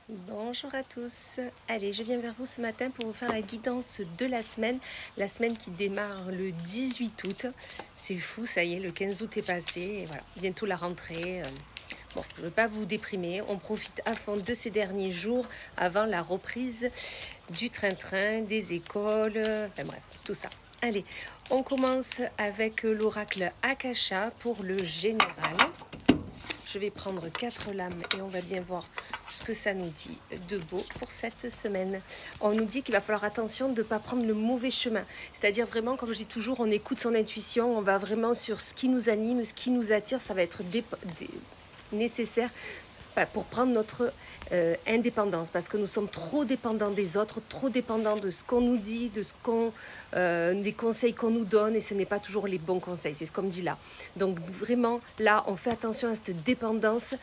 Bonjour à tous. Allez, je viens vers vous ce matin pour vous faire la guidance de la semaine qui démarre le 18 août. C'est fou, ça y est, le 15 août est passé et voilà, bientôt la rentrée. Bon, je ne veux pas vous déprimer, on profite à fond de ces derniers jours avant la reprise du train-train, des écoles, enfin bref, tout ça. Allez, on commence avec l'oracle Akasha pour le général. Je vais prendre 4 lames et on va bien voir ce que ça nous dit de beau pour cette semaine. On nous dit qu'il va falloir attention de ne pas prendre le mauvais chemin. C'est-à-dire vraiment, comme je dis toujours, on écoute son intuition, on va vraiment sur ce qui nous anime, ce qui nous attire. Ça va être nécessaire pour prendre notre indépendance, parce que nous sommes trop dépendants des autres, trop dépendants de ce qu'on nous dit, de ce des conseils qu'on nous donne, et ce n'est pas toujours les bons conseils, c'est ce qu'on me dit là. Donc vraiment, là, on fait attention à cette dépendance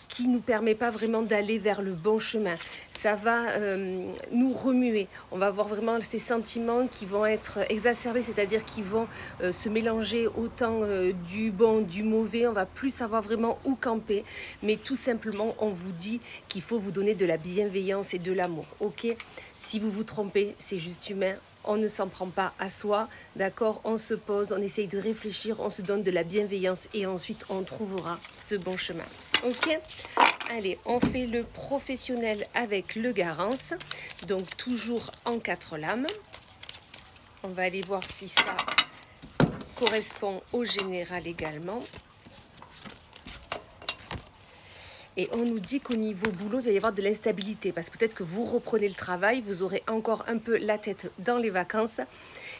qui ne nous permet pas vraiment d'aller vers le bon chemin. Ça va nous remuer, on va avoir vraiment ces sentiments qui vont être exacerbés, c'est-à-dire qui vont se mélanger autant du bon, du mauvais, on va plus savoir vraiment où camper, mais tout simplement, on vous dit qu'il faut vous donner de la bienveillance et de l'amour, ok? Si vous vous trompez, c'est juste humain, on ne s'en prend pas à soi, d'accord? On se pose, on essaye de réfléchir, on se donne de la bienveillance et ensuite on trouvera ce bon chemin, ok? Allez, on fait le professionnel avec le Garance, donc toujours en 4 lames. On va aller voir si ça correspond au général également. Et on nous dit qu'au niveau boulot, il va y avoir de l'instabilité, parce que peut-être que vous reprenez le travail, vous aurez encore un peu la tête dans les vacances,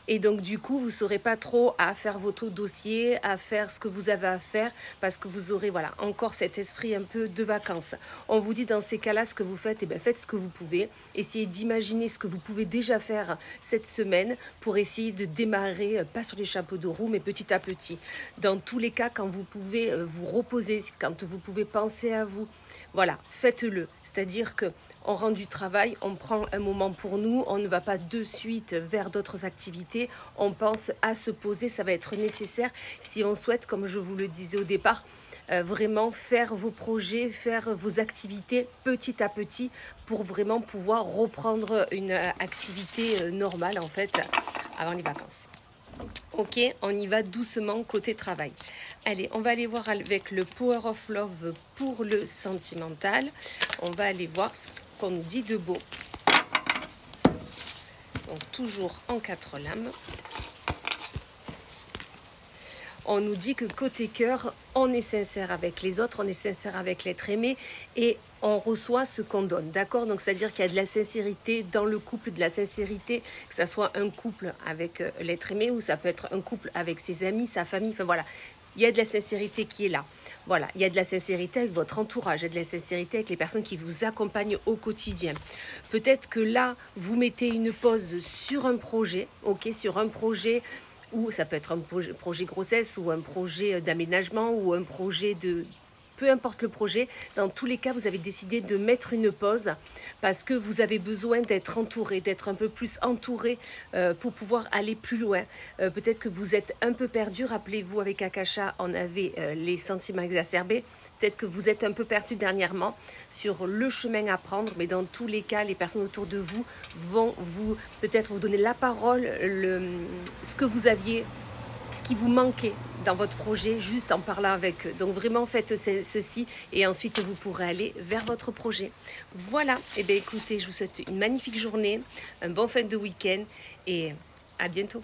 et donc du coup, vous ne saurez pas trop à faire votre dossier, à faire ce que vous avez à faire, parce que vous aurez voilà, encore cet esprit un peu de vacances. On vous dit dans ces cas-là, ce que vous faites, eh bien, faites ce que vous pouvez, essayez d'imaginer ce que vous pouvez déjà faire cette semaine pour essayer de démarrer, pas sur les chapeaux de roue, mais petit à petit. Dans tous les cas, quand vous pouvez vous reposer, quand vous pouvez penser à vous, voilà, faites-le. C'est-à-dire que on rend du travail, on prend un moment pour nous, on ne va pas de suite vers d'autres activités, on pense à se poser, ça va être nécessaire si on souhaite, comme je vous le disais au départ, vraiment faire vos projets, faire vos activités petit à petit pour vraiment pouvoir reprendre une activité normale en fait avant les vacances. Ok, on y va doucement côté travail. Allez, on va aller voir avec le Power of Love pour le sentimental. On va aller voir ce qu'on nous dit de beau. Donc toujours en 4 lames. On nous dit que côté cœur, on est sincère avec les autres, on est sincère avec l'être aimé et on reçoit ce qu'on donne, d'accord? Donc c'est-à-dire qu'il y a de la sincérité dans le couple, de la sincérité, que ça soit un couple avec l'être aimé ou ça peut être un couple avec ses amis, sa famille, enfin voilà. Il y a de la sincérité qui est là. Voilà, il y a de la sincérité avec votre entourage, il y a de la sincérité avec les personnes qui vous accompagnent au quotidien. Peut-être que là, vous mettez une pause sur un projet, ok, sur un projet ou ça peut être un projet grossesse ou un projet d'aménagement ou un projet de... Peu importe le projet, dans tous les cas, vous avez décidé de mettre une pause parce que vous avez besoin d'être entouré, d'être un peu plus entouré pour pouvoir aller plus loin. Peut-être que vous êtes un peu perdu. Rappelez-vous, avec Akasha, on avait les sentiments exacerbés. Peut-être que vous êtes un peu perdu dernièrement sur le chemin à prendre, mais dans tous les cas, les personnes autour de vous vont vous peut-être vous donner la parole, ce que vous aviez, ce qui vous manquait dans votre projet, juste en parlant avec eux. Donc vraiment faites ceci et ensuite vous pourrez aller vers votre projet. Voilà, et bien écoutez, je vous souhaite une magnifique journée, un bon fin de week-end et à bientôt.